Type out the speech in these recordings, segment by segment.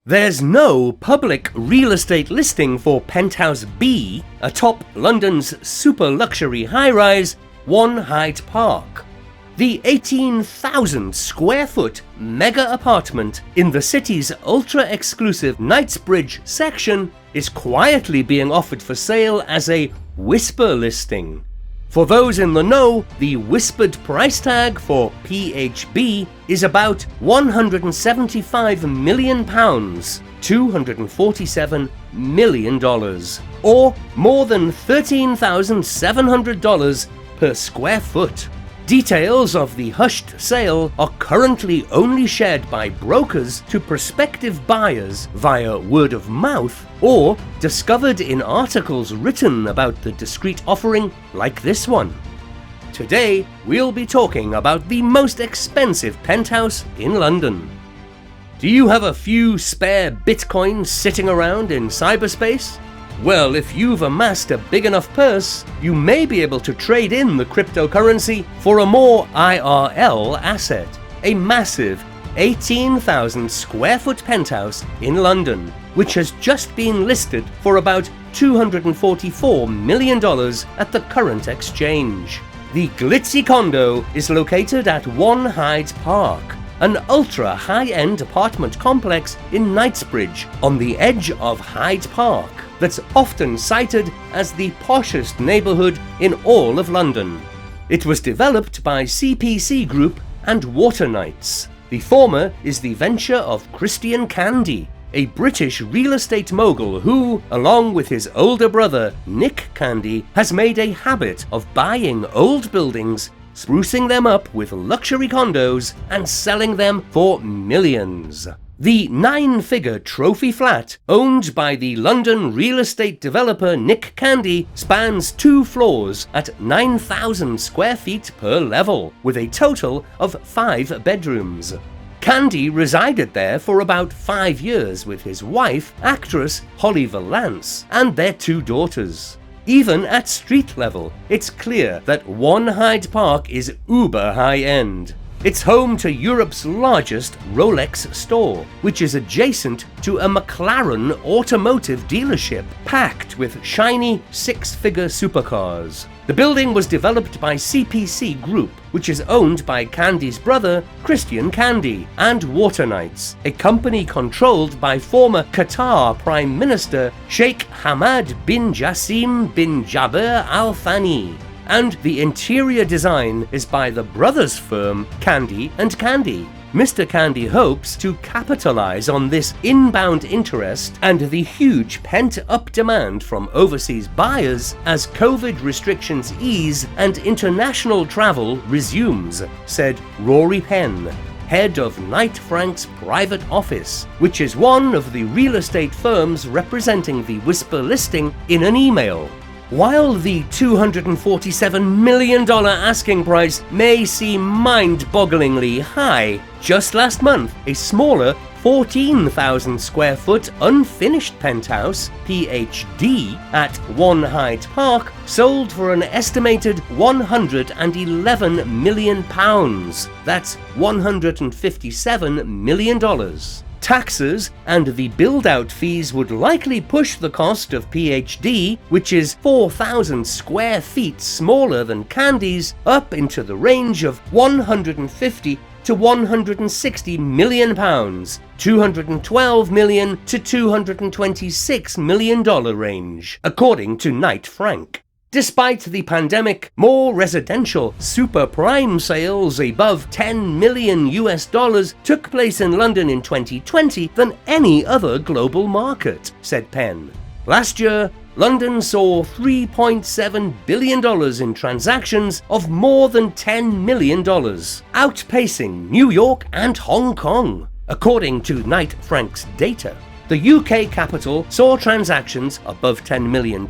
There's no public real estate listing for Penthouse B, atop London's super luxury high-rise, 1 Hyde Park. The 18,000 square foot mega apartment in the city's ultra-exclusive Knightsbridge section is quietly being offered for sale as a whisper listing. For those in the know, the whispered price tag for PHB is about £175 million, $247 million, or more than $13,700 per square foot. Details of the hushed sale are currently only shared by brokers to prospective buyers via word of mouth or discovered in articles written about the discreet offering like this one. Today, we'll be talking about the most expensive penthouse in London. Do you have a few spare bitcoins sitting around in cyberspace? Well, if you've amassed a big enough purse, you may be able to trade in the cryptocurrency for a more IRL asset, a massive 18,000 square foot penthouse in London, which has just been listed for about $244 million at the current exchange. The glitzy condo is located at 1 Hyde Park, an ultra high-end apartment complex in Knightsbridge on the edge of Hyde Park that's often cited as the poshest neighbourhood in all of London. It was developed by CPC Group and Water Knights. The former is the venture of Christian Candy, a British real estate mogul who, along with his older brother Nick Candy, has made a habit of buying old buildings, sprucing them up with luxury condos, and selling them for millions. The 9-figure trophy flat, owned by the London real estate developer Nick Candy, spans 2 floors at 9,000 square feet per level, with a total of 5 bedrooms. Candy resided there for about 5 years with his wife, actress Holly Valance, and their 2 daughters. Even at street level, it's clear that 1 Hyde Park is uber high-end. It's home to Europe's largest Rolex store, which is adjacent to a McLaren automotive dealership, packed with shiny 6-figure supercars. The building was developed by CPC Group, which is owned by Candy's brother, Christian Candy, and Water Knights, a company controlled by former Qatar Prime Minister Sheikh Hamad bin Jassim bin Jaber Al Thani. And the interior design is by the brothers firm Candy and Candy. Mr. Candy hopes to capitalize on this inbound interest and the huge pent-up demand from overseas buyers as COVID restrictions ease and international travel resumes, said Rory Penn, head of Knight Frank's private office, which is one of the real estate firms representing the whisper listing, in an email. While the $247 million asking price may seem mind-bogglingly high, just last month, a smaller 14,000 square foot unfinished penthouse, PHD, at 1 Hyde Park sold for an estimated £111 million. That's $157 million. Taxes and the build-out fees would likely push the cost of PHD, which is 4,000 square feet smaller than Candy's, up into the range of £150 to £160 million, $212 million to $226 million range, according to Knight Frank. Despite the pandemic, more residential super prime sales above $10 million took place in London in 2020 than any other global market, said Penn. Last year, London saw $3.7 billion in transactions of more than $10 million, outpacing New York and Hong Kong, according to Knight Frank's data. The UK capital saw transactions above $10 million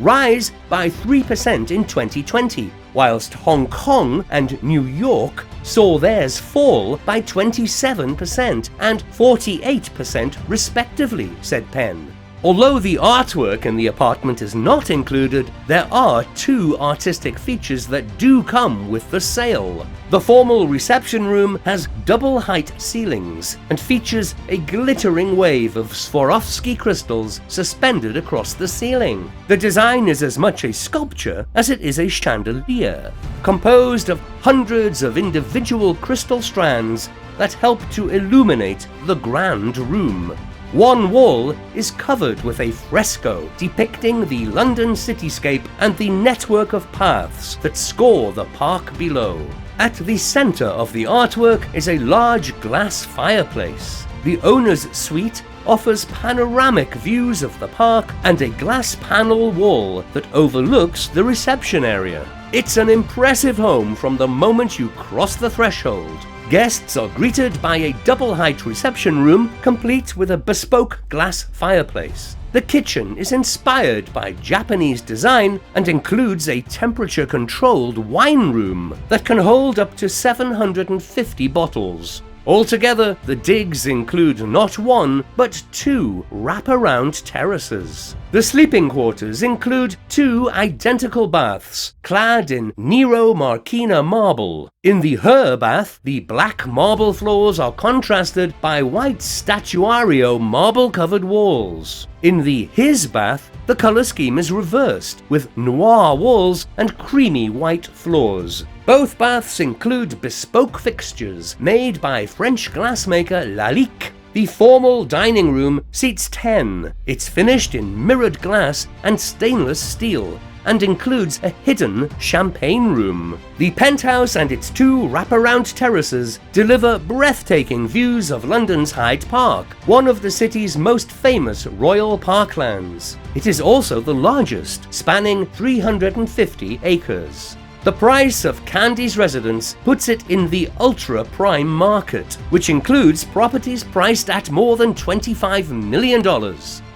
rise by 3% in 2020, whilst Hong Kong and New York saw theirs fall by 27% and 48% respectively, said Penn. Although the artwork in the apartment is not included, there are two artistic features that do come with the sale. The formal reception room has double-height ceilings and features a glittering wave of Swarovski crystals suspended across the ceiling. The design is as much a sculpture as it is a chandelier, composed of hundreds of individual crystal strands that help to illuminate the grand room. One wall is covered with a fresco depicting the London cityscape and the network of paths that score the park below. At the centre of the artwork is a large glass fireplace. The owner's suite offers panoramic views of the park and a glass panel wall that overlooks the reception area. It's an impressive home from the moment you cross the threshold. Guests are greeted by a double-height reception room complete with a bespoke glass fireplace. The kitchen is inspired by Japanese design and includes a temperature-controlled wine room that can hold up to 750 bottles. Altogether, the digs include not one, but two wraparound terraces. The sleeping quarters include two identical baths, clad in Nero Marquina marble. In the her bath, the black marble floors are contrasted by white Statuario marble-covered walls. In the his bath, the color scheme is reversed, with noir walls and creamy white floors. Both baths include bespoke fixtures made by French glassmaker Lalique. The formal dining room seats 10. It's finished in mirrored glass and stainless steel, and includes a hidden champagne room. The penthouse and its two wraparound terraces deliver breathtaking views of London's Hyde Park, one of the city's most famous royal parklands. It is also the largest, spanning 350 acres. The price of Candy's residence puts it in the ultra-prime market, which includes properties priced at more than $25 million.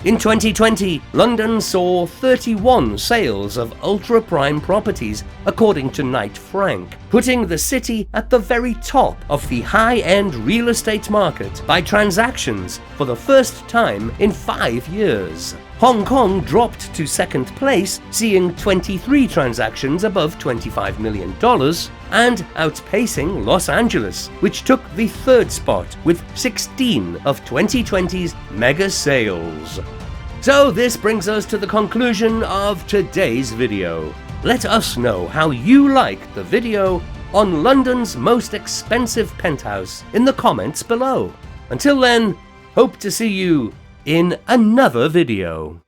In 2020, London saw 31 sales of ultra-prime properties, according to Knight Frank, putting the city at the very top of the high-end real estate market by transactions for the first time in 5 years. Hong Kong dropped to second place, seeing 23 transactions above $25 million, and outpacing Los Angeles, which took the third spot with 16 of 2020's mega sales. So this brings us to the conclusion of today's video. Let us know how you liked the video on London's most expensive penthouse in the comments below. Until then, hope to see you in another video.